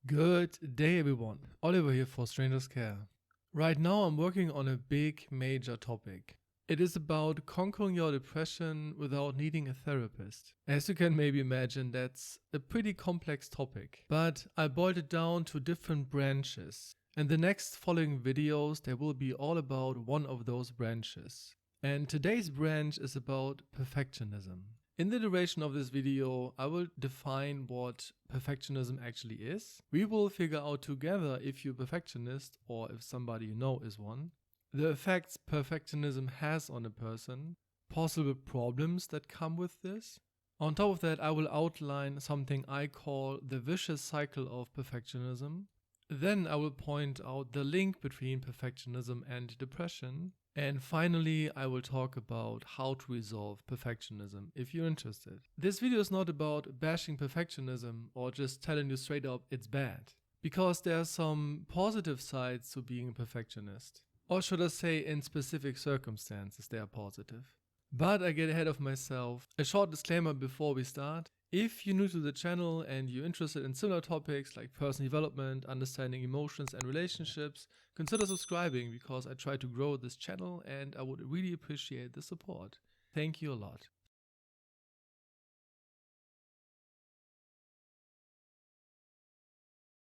Good day everyone, Oliver here for Strangers Care. Right now I'm working on a big major topic. It is about conquering your depression without needing a therapist. As you can maybe imagine, that's a pretty complex topic, but I boiled it down to different branches. In the next following videos they will be all about one of those branches. And today's branch is about perfectionism. In the duration of this video, I will define what perfectionism actually is. We will figure out together if you're a perfectionist or if somebody you know is one, the effects perfectionism has on a person, possible problems that come with this. On top of that, I will outline something I call the vicious cycle of perfectionism. Then I will point out the link between perfectionism and depression. And finally, I will talk about how to resolve perfectionism if you're interested. This video is not about bashing perfectionism or just telling you straight up it's bad, because there are some positive sides to being a perfectionist. Or should I say, in specific circumstances they are positive. But I get ahead of myself. A short disclaimer before we start. If you're new to the channel and you're interested in similar topics like personal development, understanding emotions and relationships, consider subscribing because I try to grow this channel and I would really appreciate the support. Thank you a lot.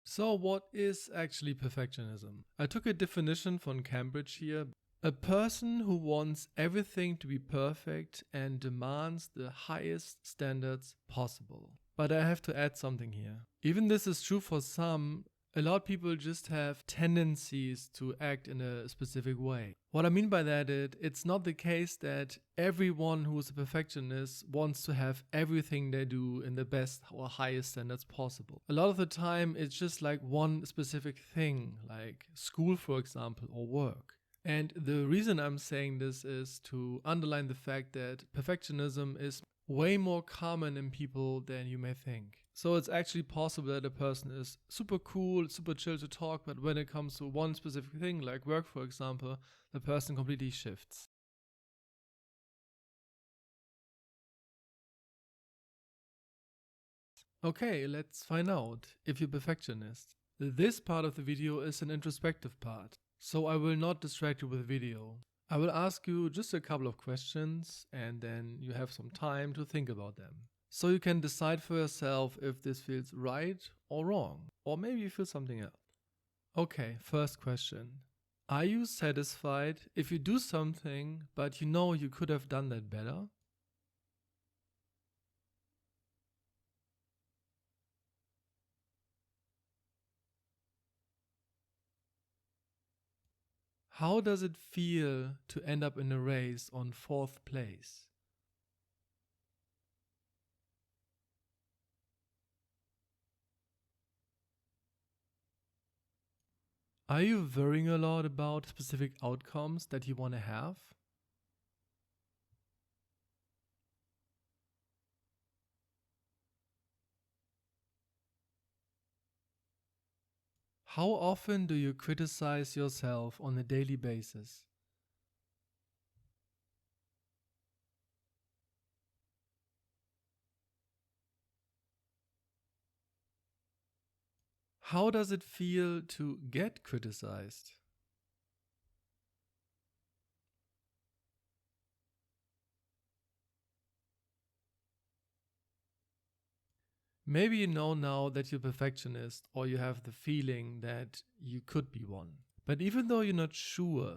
So what is actually perfectionism? I took a definition from Cambridge here. A person who wants everything to be perfect and demands the highest standards possible. But I have to add something here. Even this is true for some, a lot of people just have tendencies to act in a specific way. What I mean by that is, it's not the case that everyone who is a perfectionist wants to have everything they do in the best or highest standards possible. A lot of the time it's just like one specific thing, like school for example, or work. And the reason I'm saying this is to underline the fact that perfectionism is way more common in people than you may think. So it's actually possible that a person is super cool, super chill to talk, but when it comes to one specific thing, like work for example, the person completely shifts. Okay, let's find out if you're a perfectionist. This part of the video is an introspective part. So I will not distract you with video. I will ask you just a couple of questions and then you have some time to think about them. So you can decide for yourself if this feels right or wrong, or maybe you feel something else. Okay, first question. Are you satisfied if you do something but you know you could have done that better? How does it feel to end up in a race on 4th place? Are you worrying a lot about specific outcomes that you want to have? How often do you criticize yourself on a daily basis? How does it feel to get criticized? Maybe you know now that you're a perfectionist or you have the feeling that you could be one. But even though you're not sure,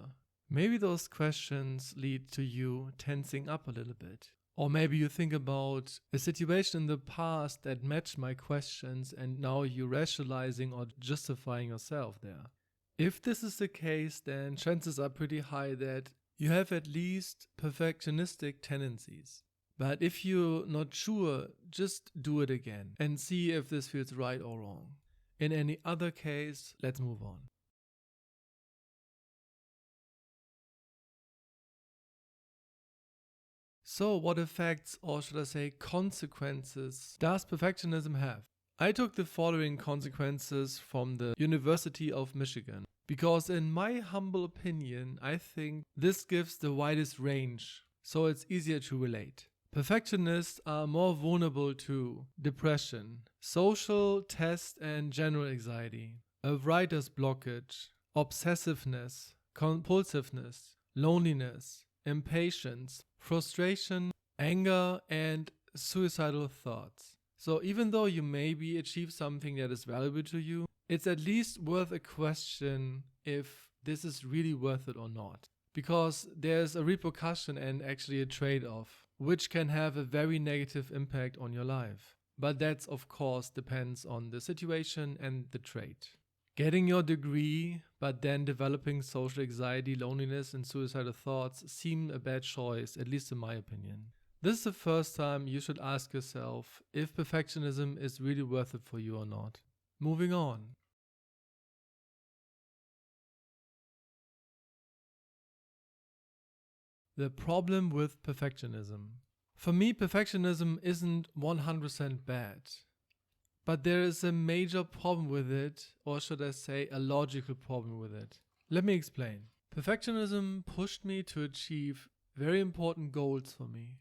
maybe those questions lead to you tensing up a little bit. Or maybe you think about a situation in the past that matched my questions and now you're rationalizing or justifying yourself there. If this is the case, then chances are pretty high that you have at least perfectionistic tendencies. But if you're not sure, just do it again and see if this feels right or wrong. In any other case, let's move on. So what effects, or should I say consequences, does perfectionism have? I took the following consequences from the University of Michigan, because in my humble opinion, I think this gives the widest range, so it's easier to relate. Perfectionists are more vulnerable to depression, social, test, and general anxiety, a writer's blockage, obsessiveness, compulsiveness, loneliness, impatience, frustration, anger, and suicidal thoughts. So even though you maybe achieve something that is valuable to you, it's at least worth a question if this is really worth it or not. Because there's a repercussion and actually a trade-off, which can have a very negative impact on your life. But that, of course, depends on the situation and the trait. Getting your degree, but then developing social anxiety, loneliness, and suicidal thoughts seem a bad choice, at least in my opinion. This is the first time you should ask yourself if perfectionism is really worth it for you or not. Moving on. The problem with perfectionism. For me, perfectionism isn't 100% bad, but there is a major problem with it, or should I say a logical problem with it. Let me explain. Perfectionism pushed me to achieve very important goals for me.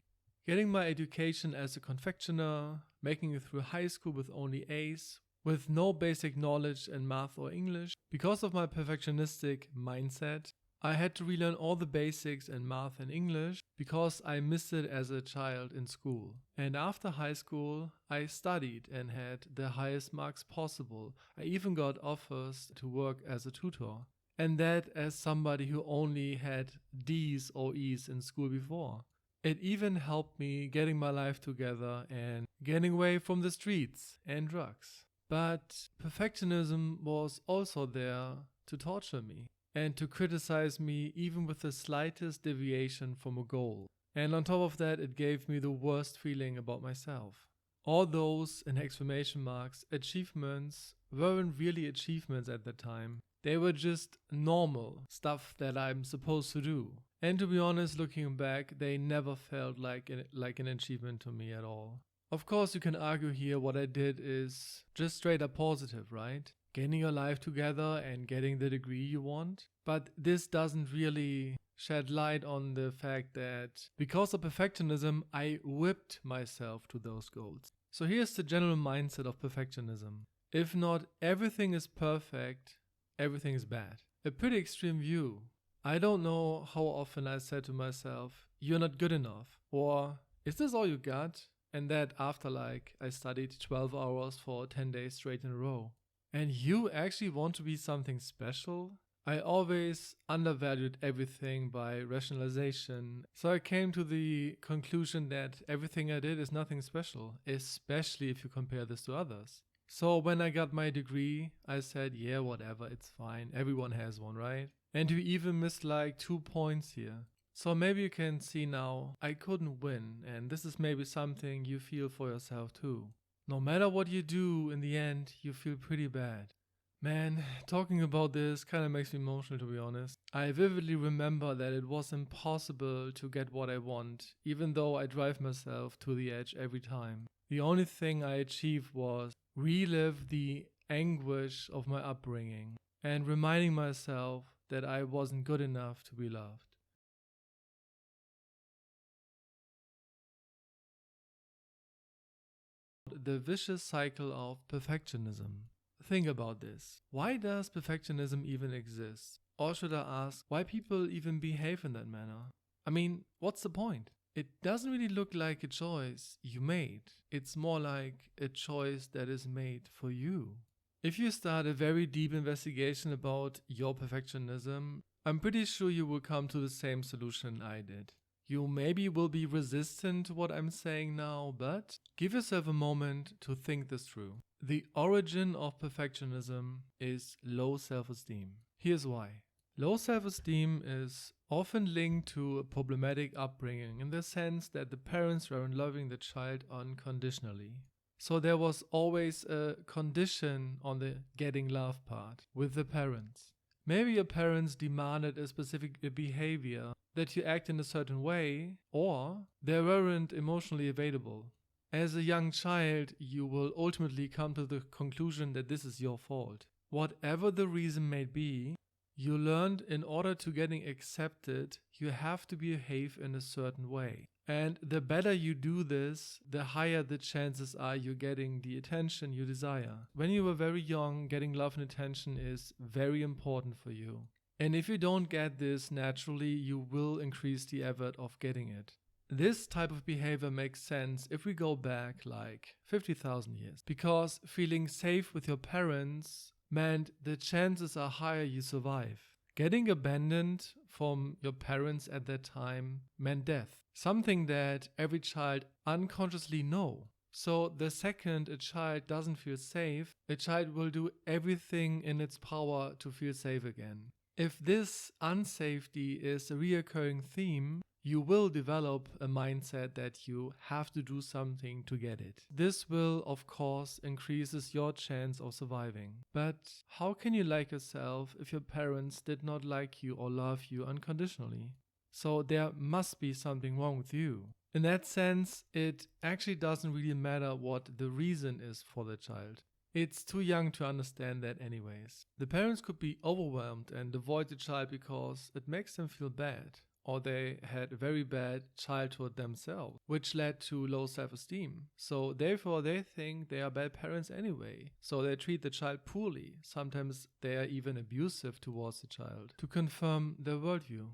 Getting my education as a confectioner, making it through high school with only A's, with no basic knowledge in math or English. Because of my perfectionistic mindset, I had to relearn all the basics in math and English because I missed it as a child in school. And after high school, I studied and had the highest marks possible. I even got offers to work as a tutor. And that as somebody who only had D's or E's in school before. It even helped me getting my life together and getting away from the streets and drugs. But perfectionism was also there to torture me and to criticize me even with the slightest deviation from a goal. And on top of that, it gave me the worst feeling about myself. All those, in exclamation marks, achievements weren't really achievements at the time. They were just normal stuff that I'm supposed to do. And to be honest, looking back, they never felt like an achievement to me at all. Of course, you can argue here what I did is just straight up positive, right? Getting your life together and getting the degree you want. But this doesn't really shed light on the fact that because of perfectionism, I whipped myself to those goals. So here's the general mindset of perfectionism. If not everything is perfect, everything is bad. A pretty extreme view. I don't know how often I said to myself, you're not good enough. Or, is this all you got? And that after I studied 12 hours for 10 days straight in a row. And you actually want to be something special? I always undervalued everything by rationalization. So I came to the conclusion that everything I did is nothing special, especially if you compare this to others. So when I got my degree, I said, yeah, whatever, it's fine. Everyone has one, right? And you even missed 2 points here. So maybe you can see now, I couldn't win, and this is maybe something you feel for yourself too. No matter what you do, in the end, you feel pretty bad. Man, talking about this kind of makes me emotional, to be honest. I vividly remember that it was impossible to get what I want, even though I drive myself to the edge every time. The only thing I achieved was relive the anguish of my upbringing and reminding myself that I wasn't good enough to be loved. The vicious cycle of perfectionism. Think about this. Why does perfectionism even exist? Or should I ask, why people even behave in that manner? I mean, what's the point? It doesn't really look like a choice you made. It's more like a choice that is made for you. If you start a very deep investigation about your perfectionism, I'm pretty sure you will come to the same solution I did. You maybe will be resistant to what I'm saying now, but give yourself a moment to think this through. The origin of perfectionism is low self-esteem. Here's why. Low self-esteem is often linked to a problematic upbringing in the sense that the parents weren't loving the child unconditionally. So there was always a condition on the getting love part with the parents. Maybe your parents demanded a specific behavior, that you act in a certain way, or they weren't emotionally available. As a young child, you will ultimately come to the conclusion that this is your fault. Whatever the reason may be, You learned in order to getting accepted, you have to behave in a certain way. And the better you do this, the higher the chances are you're getting the attention you desire. When you were very young, getting love and attention is very important for you. And if you don't get this naturally, you will increase the effort of getting it. This type of behavior makes sense if we go back like 50,000 years, because feeling safe with your parents meant the chances are higher you survive. Getting abandoned from your parents at that time meant death, something that every child unconsciously know. So the second a child doesn't feel safe, a child will do everything in its power to feel safe again. If this unsafety is a reoccurring theme, you will develop a mindset that you have to do something to get it. This will, of course, increases your chance of surviving. But how can you like yourself if your parents did not like you or love you unconditionally? So there must be something wrong with you. In that sense, it actually doesn't really matter what the reason is for the child. It's too young to understand that anyways. The parents could be overwhelmed and avoid the child because it makes them feel bad, or they had a very bad childhood themselves, which led to low self-esteem. So therefore they think they are bad parents anyway. So they treat the child poorly. Sometimes they are even abusive towards the child to confirm their worldview.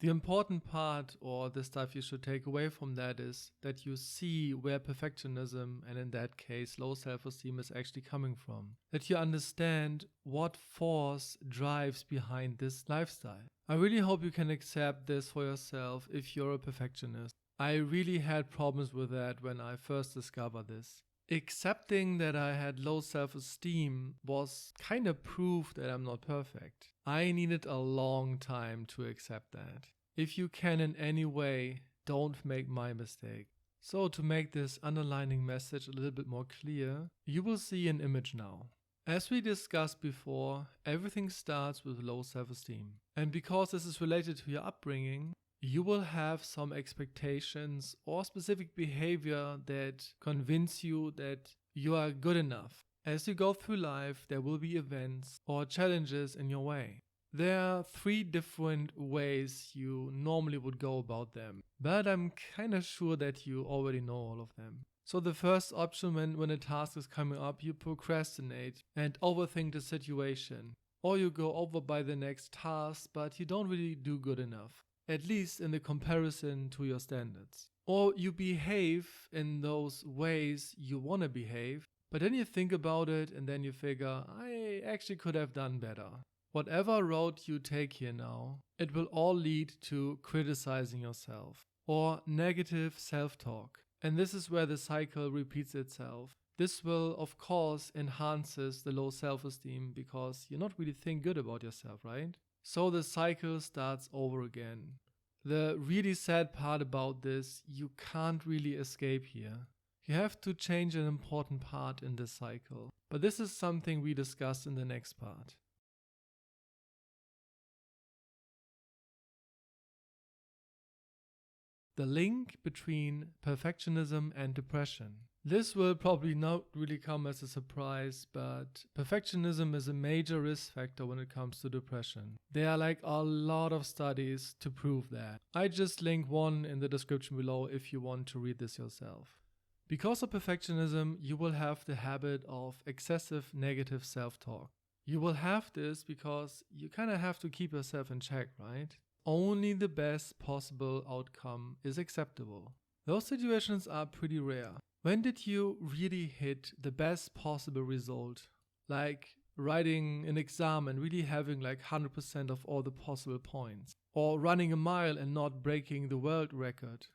The important part, or the stuff you should take away from that, is that you see where perfectionism, and in that case low self-esteem, is actually coming from. That you understand what force drives behind this lifestyle. I really hope you can accept this for yourself if you're a perfectionist. I really had problems with that when I first discovered this. Accepting that I had low self-esteem was kind of proof that I'm not perfect. I needed a long time to accept that. If you can in any way, don't make my mistake. So to make this underlining message a little bit more clear, you will see an image now. As we discussed before, everything starts with low self-esteem. And because this is related to your upbringing, you will have some expectations or specific behavior that convince you that you are good enough. As you go through life, there will be events or challenges in your way. There are 3 different ways you normally would go about them, but I'm kind of sure that you already know all of them. So the first option, when a task is coming up, you procrastinate and overthink the situation. Or you go over by the next task, but you don't really do good enough, at least in the comparison to your standards. Or you behave in those ways you want to behave, but then you think about it and then you figure, I actually could have done better. Whatever road you take here now, it will all lead to criticizing yourself or negative self-talk. And this is where the cycle repeats itself. This will, of course, enhances the low self-esteem because you're not really think good about yourself, right? So the cycle starts over again. The really sad part about this, you can't really escape here. You have to change an important part in this cycle. But this is something we discuss in the next part. The link between perfectionism and depression. This will probably not really come as a surprise, but perfectionism is a major risk factor when it comes to depression. There are like a lot of studies to prove that. I just link one in the description below if you want to read this yourself. Because of perfectionism, you will have the habit of excessive negative self-talk. You will have this because you kind of have to keep yourself in check, right? Only the best possible outcome is acceptable. Those situations are pretty rare. When did you really hit the best possible result? Like writing an exam and really having like 100% of all the possible points. Or running a mile and not breaking the world record.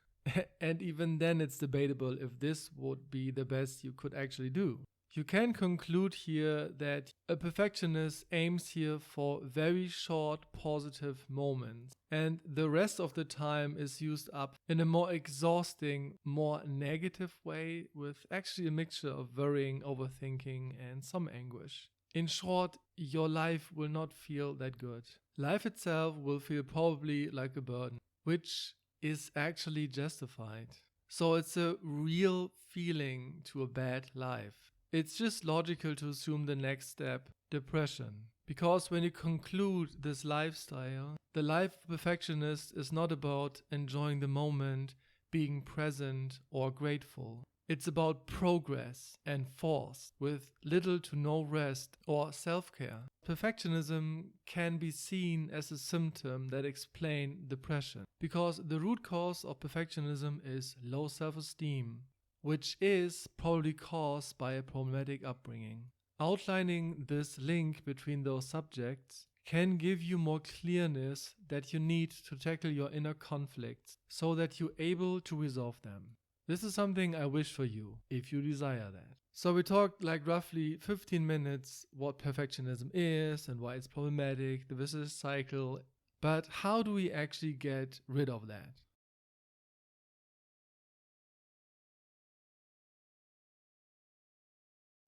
And even then it's debatable if this would be the best you could actually do. You can conclude here that a perfectionist aims here for very short positive moments, and the rest of the time is used up in a more exhausting, more negative way with actually a mixture of worrying, overthinking and some anguish. In short, your life will not feel that good. Life itself will feel probably like a burden, which is actually justified. So it's a real feeling to a bad life. It's just logical to assume the next step, depression. Because when you conclude this lifestyle, the life of a perfectionist is not about enjoying the moment, being present, or grateful. It's about progress and force with little to no rest or self-care. Perfectionism can be seen as a symptom that explains depression because the root cause of perfectionism is low self-esteem, which is probably caused by a problematic upbringing. Outlining this link between those subjects can give you more clearness that you need to tackle your inner conflicts so that you're able to resolve them. This is something I wish for you, if you desire that. So we talked like roughly 15 minutes what perfectionism is and why it's problematic, the vicious cycle, but how do we actually get rid of that?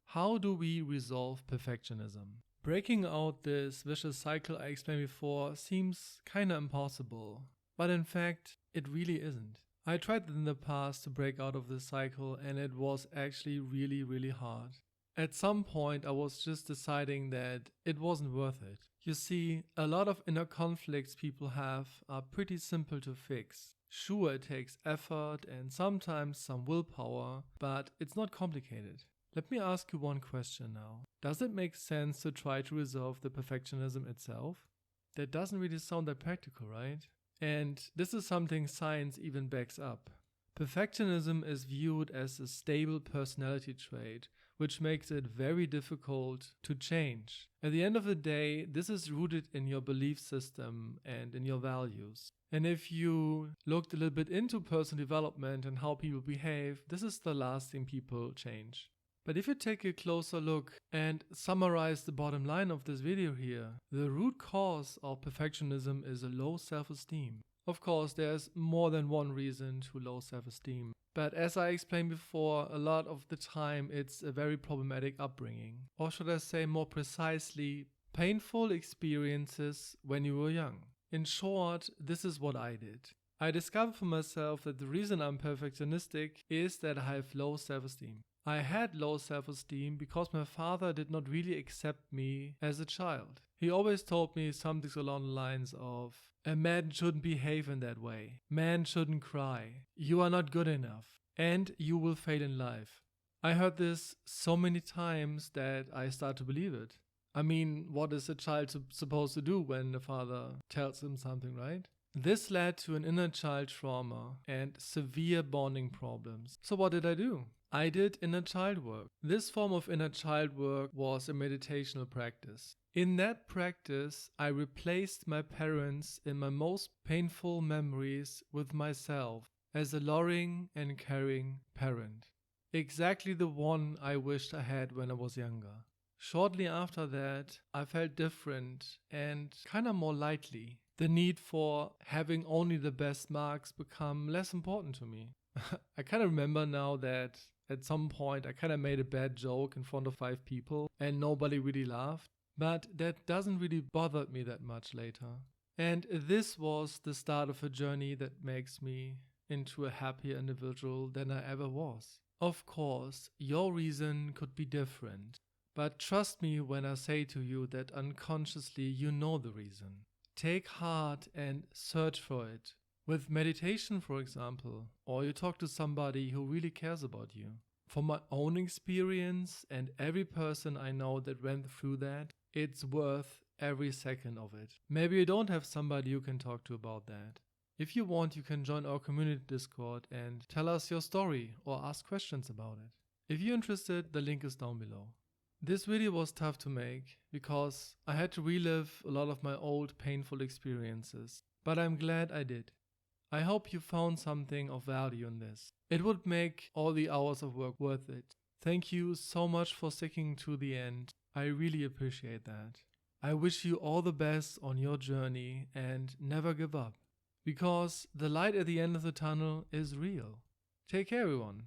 How do we resolve perfectionism? Breaking out this vicious cycle I explained before seems kinda impossible, but in fact, it really isn't. I tried in the past to break out of this cycle and it was actually really hard. At some point I was just deciding that it wasn't worth it. You see, a lot of inner conflicts people have are pretty simple to fix. Sure, it takes effort and sometimes some willpower, but it's not complicated. Let me ask you one question now. Does it make sense to try to resolve the perfectionism itself? That doesn't really sound that practical, right? And this is something science even backs up. Perfectionism is viewed as a stable personality trait, which makes it very difficult to change. At the end of the day, this is rooted in your belief system and in your values. And if you looked a little bit into personal development and how people behave, this is the last thing people change. But if you take a closer look and summarize the bottom line of this video here, the root cause of perfectionism is a low self-esteem. Of course, there's more than one reason to low self-esteem. But as I explained before, a lot of the time it's a very problematic upbringing. Or should I say more precisely, painful experiences when you were young. In short, this is what I did. I discovered for myself that the reason I'm perfectionistic is that I have low self-esteem. I had low self-esteem because my father did not really accept me as a child. He always told me something along the lines of, a man shouldn't behave in that way. Man shouldn't cry. You are not good enough. And you will fail in life. I heard this so many times that I start to believe it. I mean, what is a child supposed to do when the father tells him something, right? This led to an inner child trauma and severe bonding problems. So what did I do? I did inner child work. This form of inner child work was a meditational practice. In that practice, I replaced my parents in my most painful memories with myself as a loving and caring parent. Exactly the one I wished I had when I was younger. Shortly after that, I felt different and kinda more lightly. The need for having only the best marks become less important to me. I kinda remember now that at some point I kinda made a bad joke in front of 5 people and nobody really laughed. But that doesn't really bother me that much later. And this was the start of a journey that makes me into a happier individual than I ever was. Of course, your reason could be different. But trust me when I say to you that unconsciously you know the reason. Take heart and search for it. With meditation, for example, or you talk to somebody who really cares about you. From my own experience and every person I know that went through that, it's worth every second of it. Maybe you don't have somebody you can talk to about that. If you want, you can join our community Discord and tell us your story or ask questions about it. If you're interested, the link is down below. This video was tough to make because I had to relive a lot of my old painful experiences, but I'm glad I did. I hope you found something of value in this. It would make all the hours of work worth it. Thank you so much for sticking to the end. I really appreciate that. I wish you all the best on your journey and never give up. Because the light at the end of the tunnel is real. Take care, everyone.